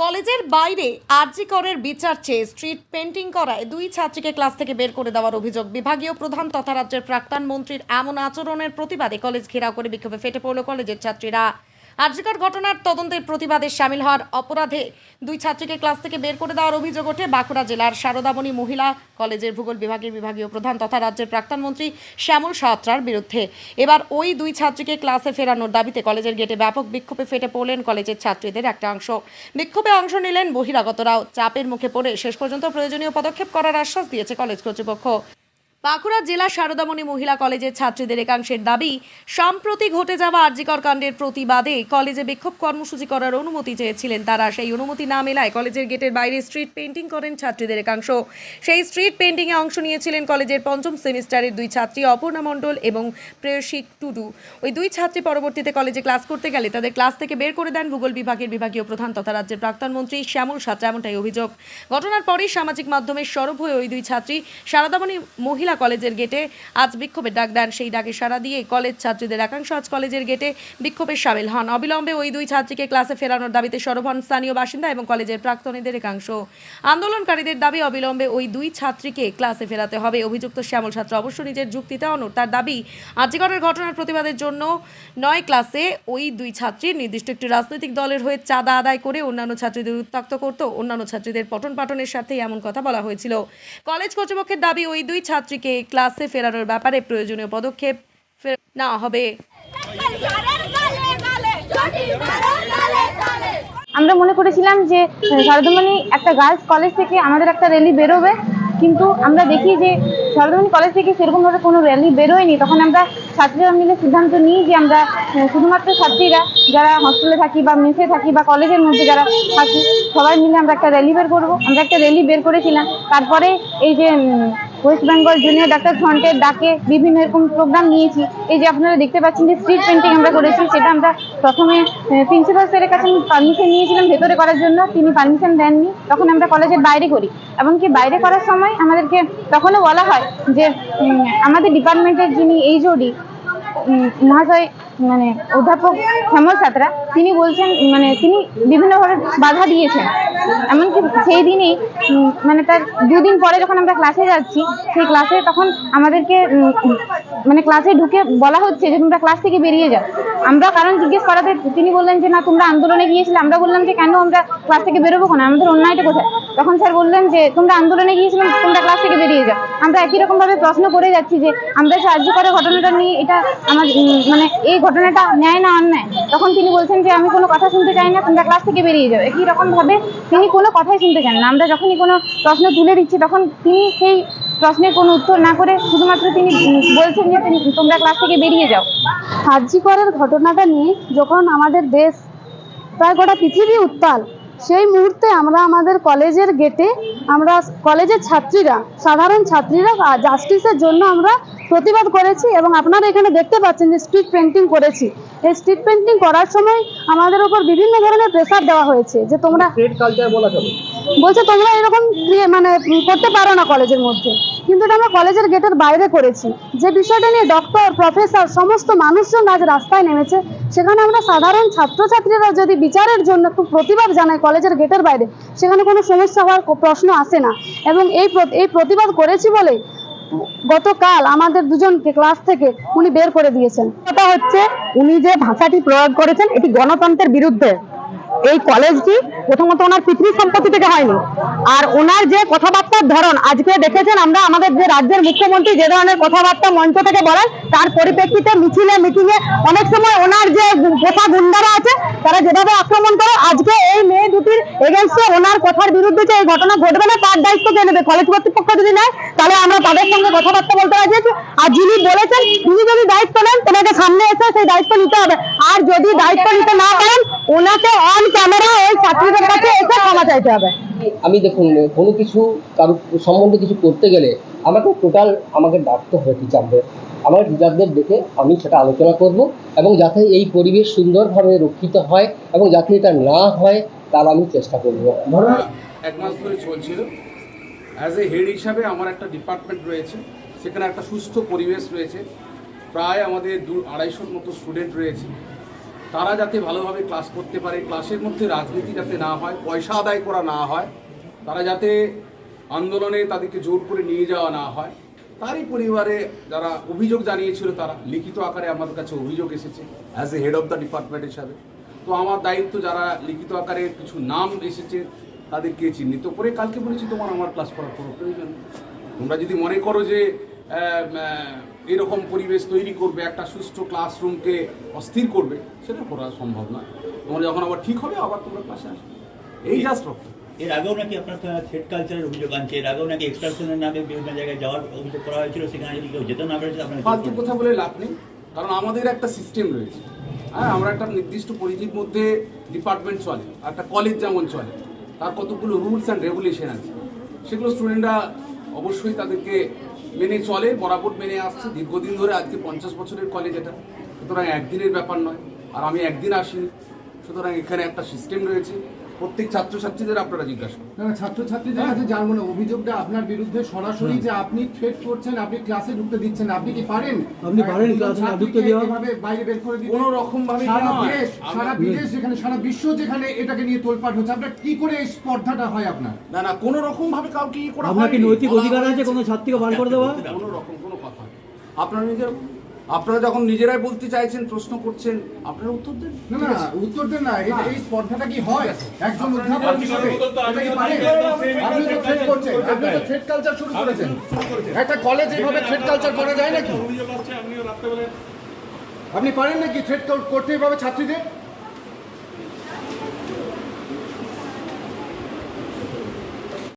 কলেজের বাইরে আরজি করের বিচার চেয়ে স্ট্রিট পেন্টিং করায় দুই ছাত্রীকে ক্লাস থেকে বের করে দেওয়ার অভিযোগ। বিভাগীয় প্রধান তথা রাজ্যের প্রাক্তন মন্ত্রীর এমন আচরণের প্রতিবাদে কলেজ ঘেরাও করে বিক্ষোভে ফেটে পড়ল কলেজের ছাত্রীরা। আরজিকর ঘটনার তদন্তের প্রতিবাদে সামিল হওয়ার অপরাধে দুই ছাত্রীকে ক্লাস থেকে বের করে দেওয়ার অভিযোগ ওঠে বাঁকুড়া জেলার শারদামণি মহিলা কলেজের ভূগোল বিভাগের বিভাগীয় প্রধান তথা রাজ্যের প্রাক্তন মন্ত্রী শ্যামল সাঁতরার বিরুদ্ধে। এবার ওই দুই ছাত্রীকে ক্লাসে ফেরানোর দাবিতে কলেজের গেটে ব্যাপক বিক্ষোভে ফেটে পড়লেন কলেজের ছাত্রীদের একটা অংশ। বিক্ষোভে অংশ নিলেন বহিরাগতরাও। চাপের মুখে পড়ে শেষ পর্যন্ত প্রয়োজনীয় পদক্ষেপ করার আশ্বাস দিয়েছে কলেজ কর্তৃপক্ষ। বাঁকুড়া জেলা শারদামণি মহিলা কলেজের ছাত্রীদের একাংশের দাবি, সম্প্রতি ঘটে যাওয়া আরজিকর কাণ্ডের প্রতিবাদে কলেজে বিক্ষোভ কর্মসূচি করার অনুমতি চেয়েছিলেন তারা। সেই অনুমতি না মেলায় কলেজের গেটের বাইরে স্ট্রিট পেন্টিং করেন ছাত্রীদের একাংশ। সেই স্ট্রিট পেন্টিংয়ে অংশ নিয়েছিলেন কলেজের পঞ্চম সেমিস্টারের দুই ছাত্রী অপর্ণা মণ্ডল এবং প্রেয়সী টুডু। ওই দুই ছাত্রী পরবর্তীতে কলেজে ক্লাস করতে গেলে তাদের ক্লাস থেকে বের করে দেন ভূগোল বিভাগের বিভাগীয় প্রধান তথা রাজ্যের প্রাক্তন মন্ত্রী শ্যামল সাঁতরা। এমনটাই অভিযোগ। ঘটনার পরেই সামাজিক মাধ্যমে সরব হয়ে ওই দুই ছাত্রী শারদামণি মহিলা কলেজের গেটে আজ বিক্ষোভের ডাক দেন। সেই ডাকে সাড়া দিয়ে কলেজ ছাত্রীদের একাংশ আজ কলেজের গেটে বিক্ষোভে সামিল হন। অবিলম্বে ওই দুই ছাত্রীকে ক্লাসে ফেরানোর দাবিতে সরব হন স্থানীয় বাসিন্দা এবং কলেজের প্রাক্তনীদের একাংশ। আন্দোলনকারীদের দাবি, অবিলম্বে ওই দুই ছাত্রীকে ক্লাসে ফেরাতে হবে। অভিযুক্ত শ্যামল সাঁতরা অবশ্য নিজের যুক্তিতে অনড়। তার দাবি, আরজিকরের ঘটনার প্রতিবাদের জন্য নয় ক্লাসে ওই দুই ছাত্রী নির্দিষ্ট একটি রাজনৈতিক দলের হয়ে চাঁদা আদায় করে অন্যান্য ছাত্রীদের উত্ত্যক্ত করত। অন্যান্য ছাত্রীদের পঠন পাঠনের সাথে এমন কথা বলা হয়েছিল। কলেজ কর্তৃপক্ষের দাবি, ওই দুই ছাত্রীকে ক্লাসে ফেরানোর ব্যাপারে প্রয়োজনীয় পদক্ষেপ নেওয়া হবে। আমরা মনে করেছিলাম যে শারদামণি একটা গার্লস কলেজ থেকে আমাদের একটা র্যালি বেরোবে, কিন্তু আমরা দেখি যে শারদামণি কলেজ থেকে সেরকমভাবে কোনো র্যালি বেরোয়নি। তখন আমরা ছাত্রীরা মিলে সিদ্ধান্ত নিই যে আমরা শুধুমাত্র ছাত্রীরা যারা হস্টেলে থাকি বা মেসে থাকি বা কলেজের মধ্যে যারা থাকি সবাই মিলে আমরা একটা র্যালি বের করবো। আমরা একটা র্যালি বের করেছিলাম। তারপরে এই যে ওয়েস্ট বেঙ্গল জুনিয়র ডাক্তার ফ্রন্টের ডাকে বিভিন্ন এরকম প্রোগ্রাম নিয়েছি। এই যে আপনারা দেখতে পাচ্ছেন যে স্ট্রিট পেন্টিং আমরা করেছি, সেটা আমরা প্রথমে প্রিন্সিপাল স্যারের কাছে পারমিশন নিয়েছিলাম ভেতরে করার জন্য, তিনি পারমিশন দেননি। তখন আমরা কলেজের বাইরে করি। এমনকি বাইরে করার সময় আমাদেরকে তখনও বলা হয় যে আমাদের ডিপার্টমেন্টের যিনি এইচওডি মহাশয় মানে অধ্যাপক শ্যামল সাঁতরা, তিনি বলছেন মানে তিনি বিভিন্নভাবে বাধা দিয়েছেন। এমনকি সেই দিনই মানে তার দুদিন পরে যখন আমরা ক্লাসে যাচ্ছি, সেই ক্লাসে তখন আমাদেরকে মানে ক্লাসে ঢুকে বলা হচ্ছে যে তোমরা ক্লাস থেকে বেরিয়ে যাও। আমরা কারণ জিজ্ঞেস করাতে তিনি বললেন যে না, তোমরা আন্দোলনে গিয়েছিলে। আমরা বললাম যে কেন আমরা ক্লাস থেকে বেরোবো কেন, আমাদের অন্যায়টা কোথায়? তখন স্যার বললেন যে তোমরা আন্দোলনে গিয়েছিলাম, তোমরা ক্লাস থেকে বেরিয়ে যাও। আমরা একই রকম ভাবে প্রশ্ন করে যাচ্ছি যে আমরা যে আরজি করের ঘটনাটা নিয়ে এটা আমার মানে এই ঘটনাটা ন্যায় না অন্যায়? তখন তিনি বলছেন যে আমি কোনো কথা শুনতে চাই না, তোমরা ক্লাস থেকে বেরিয়ে যাও। একই রকম ভাবে তিনি কোনো কথাই শুনতে চান না। আমরা যখনই কোনো প্রশ্ন তুলে দিচ্ছি তখন তিনি সেই প্রশ্নের কোনো উত্তর না করে শুধুমাত্র তিনি বলছেন যে তোমরা ক্লাস থেকে বেরিয়ে যাও। আরজি করের ঘটনাটা নিয়ে যখন আমাদের দেশ প্রায় গোটা পৃথিবী উত্তাল, সেই মুহূর্তে আমরা আমাদের কলেজের গেটে আমরা কলেজের ছাত্রীরা, সাধারণ ছাত্রীরা জাস্টিসের জন্য আমরা প্রতিবাদ করেছি। এবং আপনারা এখানে দেখতে পাচ্ছেন যে স্ট্রিট পেন্টিং করেছি। এই স্ট্রিট পেন্টিং করার সময় আমাদের উপর বিভিন্ন ধরনের প্রেসার দেওয়া হয়েছে যে তোমরা বলছে তোমরা এরকম মানে করতে পারো না কলেজের মধ্যে, কিন্তু এটা আমরা কলেজের গেটের বাইরে করেছি। যে বিষয়টা নিয়ে ডক্টর, প্রফেসর, সমস্ত মানুষজন আজ রাস্তায় নেমেছে, সেখানে আমরা সাধারণ ছাত্রছাত্রীরা যদি বিচারের জন্য একটু প্রতিবাদ জানাই কলেজের গেটের বাইরে, সেখানে কোনো সমস্যা হওয়ার প্রশ্ন আসে না। এবং এই প্রতিবাদ করেছি বলে গতকাল আমাদের দুজনকে ক্লাস থেকে উনি বের করে দিয়েছেন। কথা হচ্ছে উনি যে ভাষাটি প্রয়োগ করেছেন এটি গণতন্ত্রের বিরুদ্ধে। এই কলেজটি প্রথমত ওনার পিতৃ সম্পত্তি থেকে হয়নি। আর ওনার যে কথাবার্তার ধরন আজকে দেখেছেন, আমরা আমাদের যে রাজ্যের মুখ্যমন্ত্রী যে ধরনের কথাবার্তা মঞ্চ থেকে বলেন, তার পরিপ্রেক্ষিতে মিছিলে মিটিংয়ে অনেক সময় ওনার যে পোষা গুন্ডারা আছে তারা যেভাবে আক্রমণ করে, আজকে এই মেয়ে দুটির এগেনস্টে ওনার কথার বিরুদ্ধে যে এই ঘটনা ঘটবে না তার দায়িত্ব কে নেবে? কলেজ কর্তৃপক্ষ যদি নেয় তাহলে আমরা তাদের সঙ্গে কথাবার্তা বলতে রাজি আছি। আর যিনি বলেছেন তিনি যদি দায়িত্ব নেন তোমাকে সামনে এসে সেই দায়িত্ব নিতে হবে। আর যদি দায়িত্ব নিতে না পারেন ওনাকে অন ক্যামেরা ওই ছাত্রীদের কাছে এসে ক্ষমা চাইতে হবে। আমি দেখুন, কোনো কিছু কারো সম্বন্ধে কিছু করতে গেলে আমাকে ডাকতে হবে টিচারদের। আমার টিচারদের ডেকে আমি সেটা আলোচনা করব এবং যাতে এই পরিবেশ সুন্দরভাবে রক্ষিত হয় এবং যাতে এটা না হয় তার আমি চেষ্টা করব। এক মাস ধরে চলছিল। অ্যাজ এ হেড হিসাবে আমার একটা ডিপার্টমেন্ট রয়েছে, সেখানে একটা সুস্থ পরিবেশ রয়েছে। প্রায় আমাদের 250-র মতো স্টুডেন্ট রয়েছে। তারা যাতে ভালোভাবে ক্লাস করতে পারে, ক্লাসের মধ্যে রাজনীতি যাতে না হয়, পয়সা আদায় করা না হয়, তারা যাতে আন্দোলনে তাদেরকে জোর করে নিয়ে যাওয়া না হয়, তারই পরিবারে যারা অভিযোগ জানিয়েছিল তারা লিখিত আকারে আমাদের কাছে অভিযোগ এসেছে as a head of the department হিসাবে। তো আমার দায়িত্ব যারা লিখিত আকারে কিছু নাম এসেছে তাদেরকে চিহ্নিত করে কালকে বলেছি তোমার আমার ক্লাস করার কোনো প্রয়োজন নেই। তোমরা যদি মনে করো যে এরকম পরিবেশ তৈরি করবে, একটা সুষ্ঠু ক্লাসরুমকে অস্থির করবে, সেটা করা সম্ভব নয়। তোমরা যখন আবার ঠিক হবে আবার তোমরা ক্লাসে আসবে, এই জাস্ট রক্ত। এর আগেও নাকি আপনার থ্রেড কালচারের অভিযোগ আনছে, এর আগেও নাকি এক্সকারশনের নামে বিভিন্ন জায়গায় যাওয়ার অভিযোগ করা হয়েছিল, সেখানে যদি কেউ যেতে না পেরেছে আপনার ফালতু কথা বলে লাভ নেই, কারণ আমাদের একটা সিস্টেম রয়েছে। হ্যাঁ, আমরা একটা নির্দিষ্ট পরিধির মধ্যে ডিপার্টমেন্ট চলে, একটা কলেজ যেমন চলে, তার কতগুলো রুলস অ্যান্ড রেগুলেশন আছে, সেগুলো স্টুডেন্টরা অবশ্যই তাদেরকে মেনে চলে, বরাবর মেনে আসছে দীর্ঘদিন ধরে। আজকে 50 বছরের কলেজ এটা, সুতরাং একদিনের ব্যাপার নয়, আর আমি একদিন আসিনি। সুতরাং এখানে একটা সিস্টেম রয়েছে, প্রত্যেক ছাত্রছাত্রীদের আপনারা জিজ্ঞাসা করুন। না, ছাত্রছাত্রীদের কাছে জানবো না, অভিযোগটা আপনার বিরুদ্ধে সরাসরি যে আপনি থ্রেট করছেন, আপনি ক্লাসে ঢুকতে দিচ্ছেন না। আপনি কি পারেন ক্লাসে না ঢুকতে দেওয়া, এভাবে বাইরে বের করে দিতে? কোনো রকম ভাবে সারা বিদেশ যেখানে, সারা বিশ্ব যেখানে এটাকে নিয়ে তোলপাড় হচ্ছে, আপনার কি করে এই স্পর্ধাটা হয় আপনার? না, কোনো রকম ভাবে কাউকে ই করা আপনার কি নৈতিক অধিকার আছে কোনো ছাত্রীকে বার করে দেওয়া? কোনো রকম কোনো কথা নেই। আপনারা যখন নিজেরাই বলতে চাইছেন, প্রশ্ন করছেন, আপনারা উত্তর দেন। না, উত্তর দেন না। এই স্পর্ধাটা কি হয় একজন অধ্যাপক হিসেবে? এটা কি পারেন? আপনি তো থ্রেট করছেন, আপনি তো থ্রেট কালচার শুরু করেছেন। একটা কলেজ এইভাবে থ্রেট কালচার করা যায় নাকি? আপনি পারেন নাকি থ্রেট করতে এভাবে ছাত্রীদের?